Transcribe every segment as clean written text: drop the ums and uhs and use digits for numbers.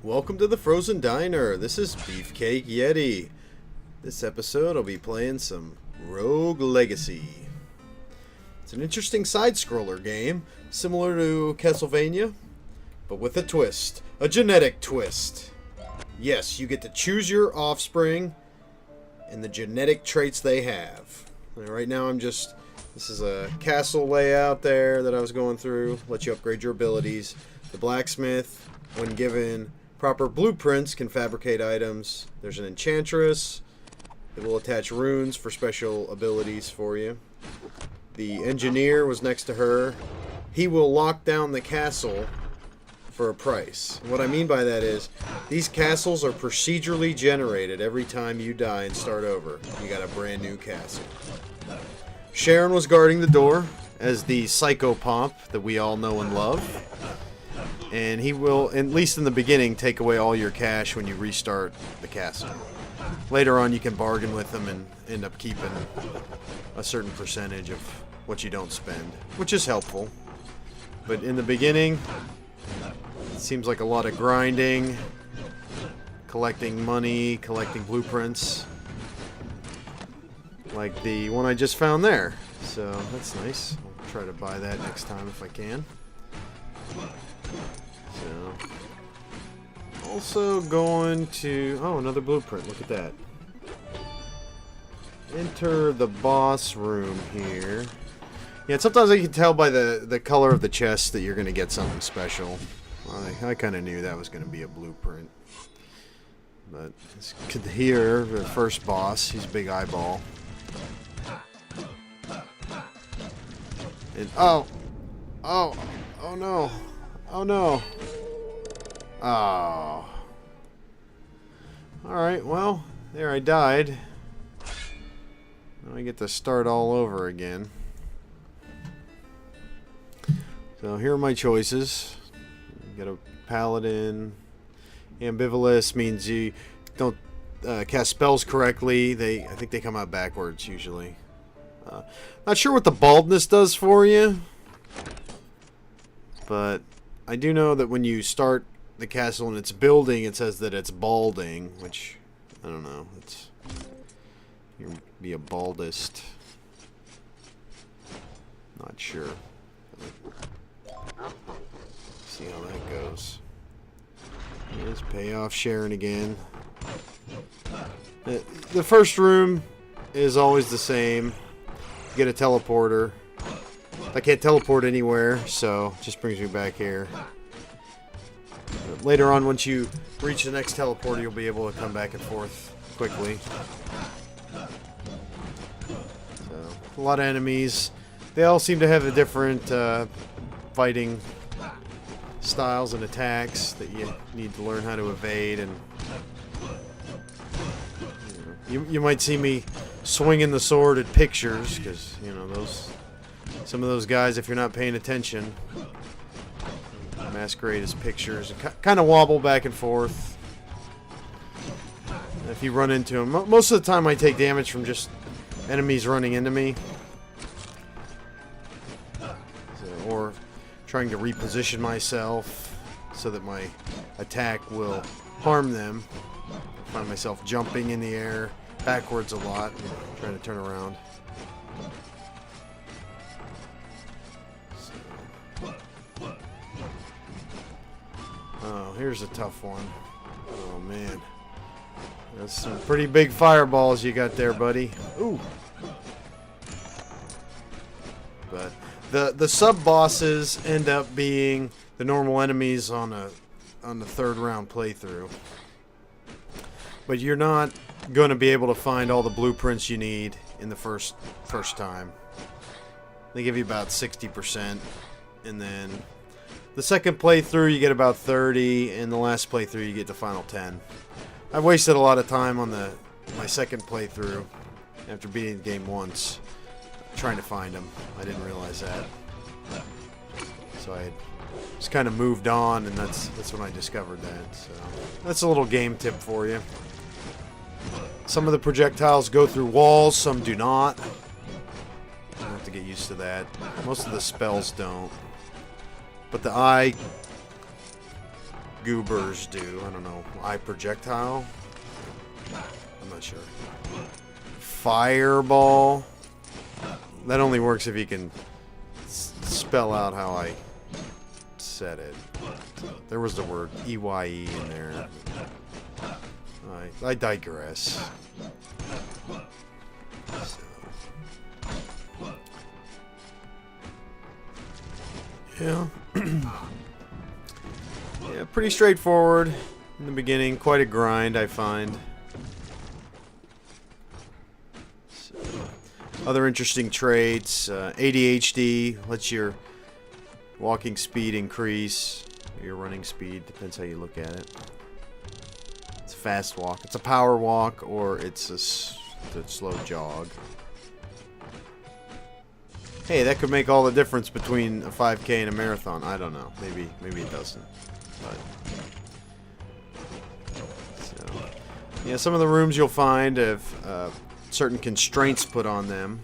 Welcome to the Frozen Diner. This is BeefCakeYeti. This episode I'll be playing some Rogue Legacy. It's an interesting side-scroller game, similar to Castlevania, but with a twist. A genetic twist. Yes, you get to choose your offspring and the genetic traits they have. Right now this is a castle layout there that I was going through. Let you upgrade your abilities. The blacksmith, when given proper blueprints, can fabricate items. There's an enchantress that will attach runes for special abilities for you. The engineer was next to her. He will lock down the castle for a price. What I mean by that is, these castles are procedurally generated every time you die and start over. You got a brand new castle. Sharon was guarding the door as the psychopomp that we all know and love. And he will, at least in the beginning, take away all your cash when you restart the castle. Later on, you can bargain with him and end up keeping a certain percentage of what you don't spend, which is helpful. But in the beginning, it seems like a lot of grinding, collecting money, collecting blueprints, like the one I just found there. So that's nice. I'll try to buy that next time if I can. So, also going to... Oh, another blueprint. Look at that. Enter the boss room here. Yeah, sometimes I can tell by the color of the chest that you're going to get something special. I kind of knew that was going to be a blueprint. But it's good to hear the first boss. He's a big eyeball. And, oh no. Oh no. Oh. Alright, well, there I died. Now I get to start all over again. So here are my choices. You got a paladin. Ambivalous means you don't cast spells correctly. I think they come out backwards usually. Not sure what the baldness does for you, but I do know that when you start the castle and it's building, it says that it's balding, which, I don't know, you'd be a baldist. Not sure. See how that goes. Let's pay off Sharon again. The first room is always the same. You get a teleporter. I can't teleport anywhere, so it just brings me back here. But later on, once you reach the next teleporter, you'll be able to come back and forth quickly. So, a lot of enemies. They all seem to have a different fighting styles and attacks that you need to learn how to evade. And you might see me swinging the sword at pictures, because, you know, some of those guys, if you're not paying attention, masquerade as pictures and kind of wobble back and forth. If you run into them, most of the time I take damage from just enemies running into me, or trying to reposition myself so that my attack will harm them. I find myself jumping in the air backwards a lot, trying to turn around. Oh, here's a tough one. Oh, man. That's some pretty big fireballs you got there, buddy. Ooh. But the sub-bosses end up being the normal enemies on the third round playthrough. But you're not going to be able to find all the blueprints you need in the first time. They give you about 60%, and then the second playthrough you get about 30, and the last playthrough you get the final 10. I've wasted a lot of time on my second playthrough after beating the game once, trying to find them. I didn't realize that, so I just kind of moved on, and that's when I discovered that. So that's a little game tip for you. Some of the projectiles go through walls, some do not. You have to get used to that. Most of the spells don't. But the eye goobers do. I don't know. Eye projectile? I'm not sure. Fireball? That only works if you can spell out how I said it. There was the word EYE in there. I digress. So. Yeah. Yeah, pretty straightforward in the beginning. Quite a grind, I find. So, other interesting traits. ADHD lets your walking speed increase. Your running speed, depends how you look at it. It's a fast walk. It's a power walk, or it's a slow jog. Hey, that could make all the difference between a 5K and a marathon. I don't know. Maybe it doesn't. But so, yeah, some of the rooms you'll find have certain constraints put on them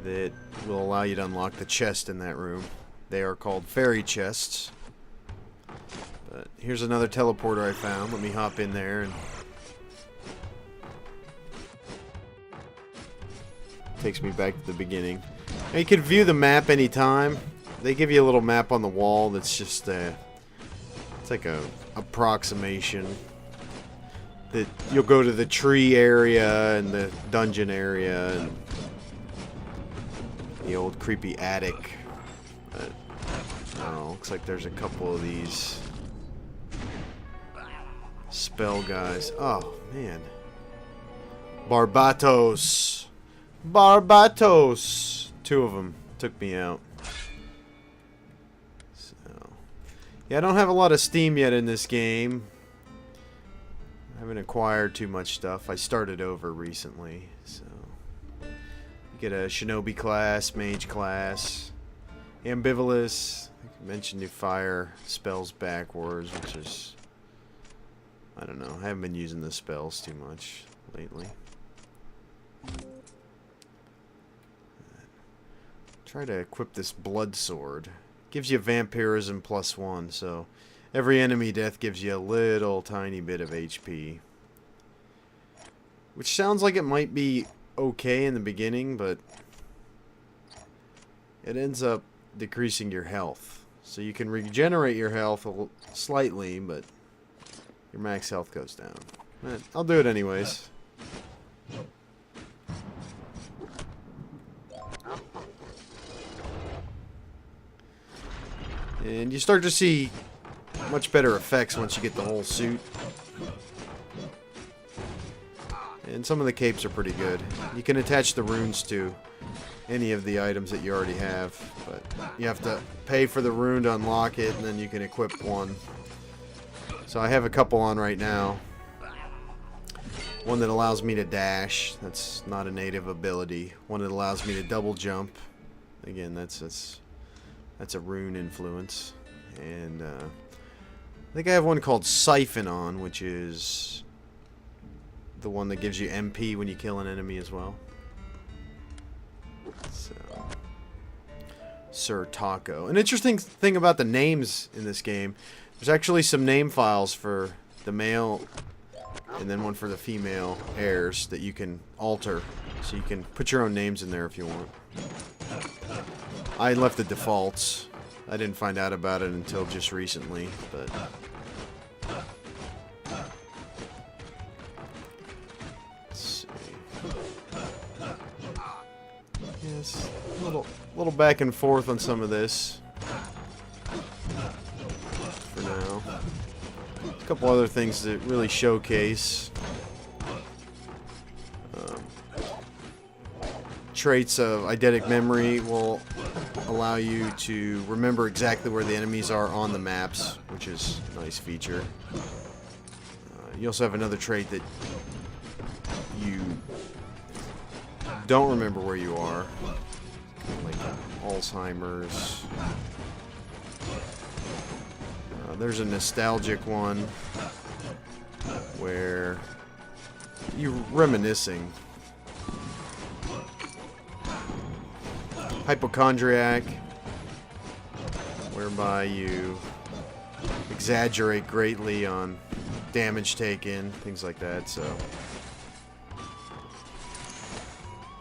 that will allow you to unlock the chest in that room. They are called fairy chests. But here's another teleporter I found. Let me hop in there and takes me back to the beginning. Now, you can view the map anytime. They give you a little map on the wall that's just it's like a approximation that you'll go to the tree area and the dungeon area and the old creepy attic. But, oh, looks like there's a couple of these spell guys. Oh man, Barbatos. Barbatos! Two of them took me out. So, yeah, I don't have a lot of steam yet in this game. I haven't acquired too much stuff. I started over recently, so you get a shinobi class, mage class, ambivalus. I mentioned you fire spells backwards, which is, I don't know. I haven't been using the spells too much lately. Try to equip this blood sword. Gives you vampirism +1, so every enemy death gives you a little tiny bit of HP. Which sounds like it might be okay in the beginning, but it ends up decreasing your health. So you can regenerate your health slightly, but your max health goes down. I'll do it anyways. And you start to see much better effects once you get the whole suit. And some of the capes are pretty good. You can attach the runes to any of the items that you already have, but you have to pay for the rune to unlock it, and then you can equip one. So I have a couple on right now. One that allows me to dash. That's not a native ability. One that allows me to double jump. Again, that's a rune influence. And I think I have one called Siphon on, which is the one that gives you MP when you kill an enemy as well. So, Sir Taco. An interesting thing about the names in this game, there's actually some name files for the male and then one for the female heirs that you can alter. So you can put your own names in there if you want. I left the defaults. I didn't find out about it until just recently, but let's see. Yes, a little back and forth on some of this for now. A couple other things that really showcase traits of eidetic memory will allow you to remember exactly where the enemies are on the maps, which is a nice feature. You also have another trait that you don't remember where you are, like Alzheimer's. There's a nostalgic one where you're reminiscing. Hypochondriac, whereby you exaggerate greatly on damage taken, things like that, so.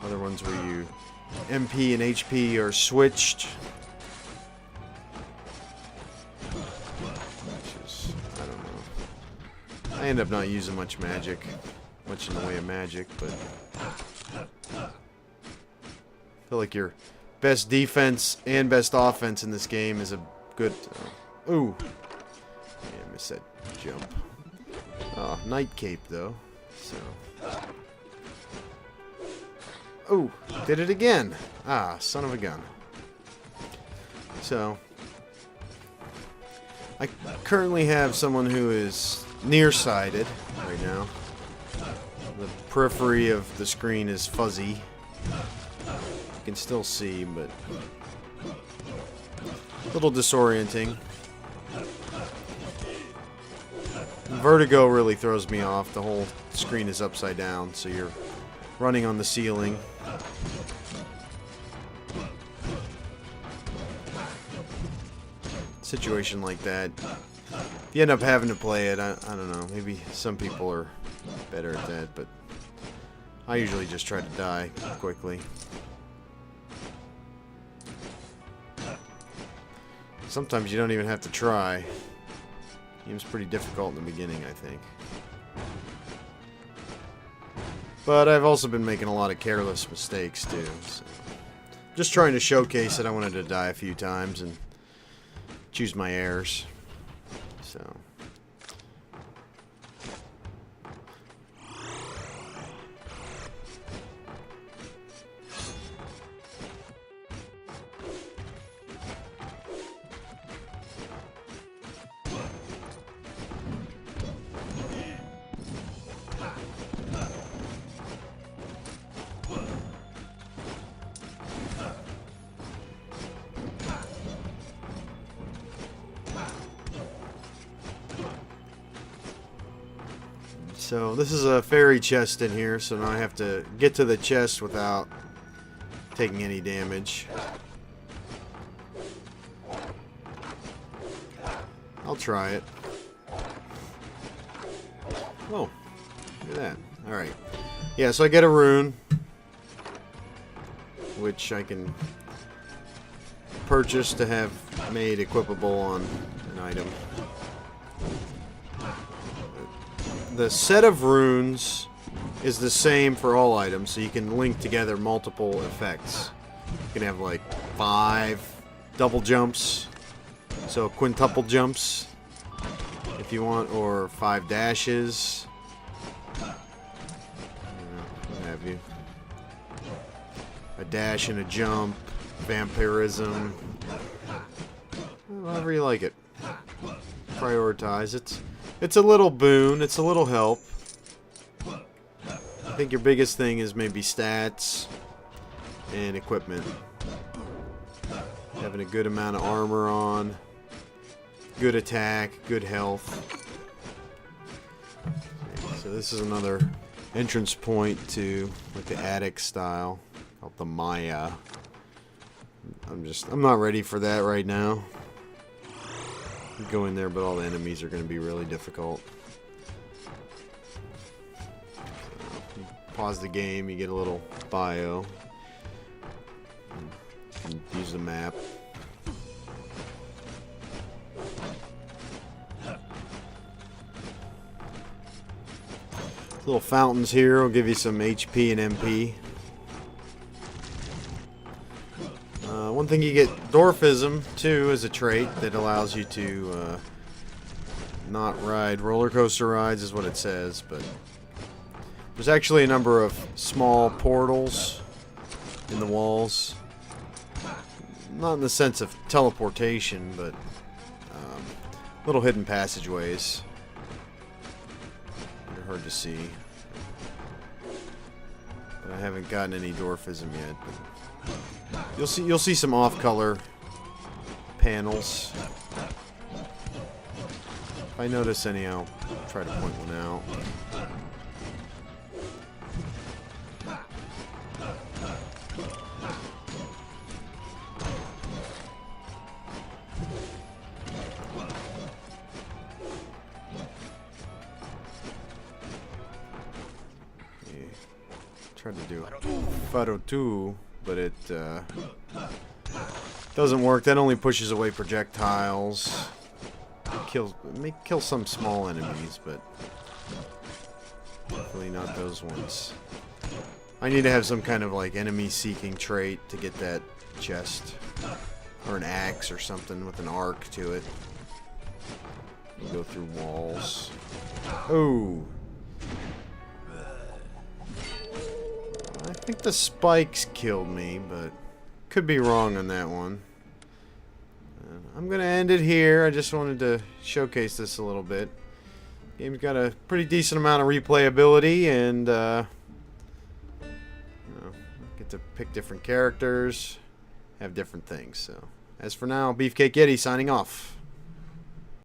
Other ones where you MP and HP are switched. Which is, I don't know. I end up not using much in the way of magic, but I feel like your best defense and best offense in this game is a good... ooh! Yeah, I missed that jump. Oh, Night Cape, though. So... ooh! Did it again! Ah, son of a gun. So... I currently have someone who is nearsighted right now. The periphery of the screen is fuzzy. You can still see, but a little disorienting. Vertigo really throws me off. The whole screen is upside down, so you're running on the ceiling. Situation like that, you end up having to play it. I don't know. Maybe some people are better at that, but I usually just try to die quickly. Sometimes you don't even have to try. Game's pretty difficult in the beginning, I think. But I've also been making a lot of careless mistakes, too. So. Just trying to showcase that I wanted to die a few times and choose my errors. So... so this is a fairy chest in here, so now I have to get to the chest without taking any damage. I'll try it. Oh, look at that. Alright. Yeah, so I get a rune, which I can purchase to have made equipable on an item. The set of runes is the same for all items, so you can link together multiple effects. You can have like 5 double jumps, so quintuple jumps if you want, or 5 dashes. What have you? A dash and a jump, vampirism, however you like it. Prioritize it. It's a little boon, it's a little help. I think your biggest thing is maybe stats and equipment. Having a good amount of armor on, good attack, good health. So this is another entrance point to like the attic style, called the Maya. I'm not ready for that right now. Go in there, but all the enemies are going to be really difficult. You pause the game, you get a little bio. You can use the map. Little fountains here will give you some HP and MP. One thing you get, Dwarfism, too, is a trait that allows you to not ride roller coaster rides, is what it says, but there's actually a number of small portals in the walls. Not in the sense of teleportation, but little hidden passageways. They're hard to see. But I haven't gotten any Dwarfism yet. But you'll see some off-color panels. If I notice any, I'll try to point one out. tried to do Faro 2, but it doesn't work. That only pushes away projectiles. It may kill some small enemies, but definitely not those ones. I need to have some kind of like enemy seeking trait to get that chest. Or an axe or something with an arc to it. You go through walls. Oh. I think the spikes killed me, but could be wrong on that one. I'm going to end it here. I just wanted to showcase this a little bit. Game's got a pretty decent amount of replayability, and you know, get to pick different characters, have different things. So, as for now, BeefCakeYeti signing off.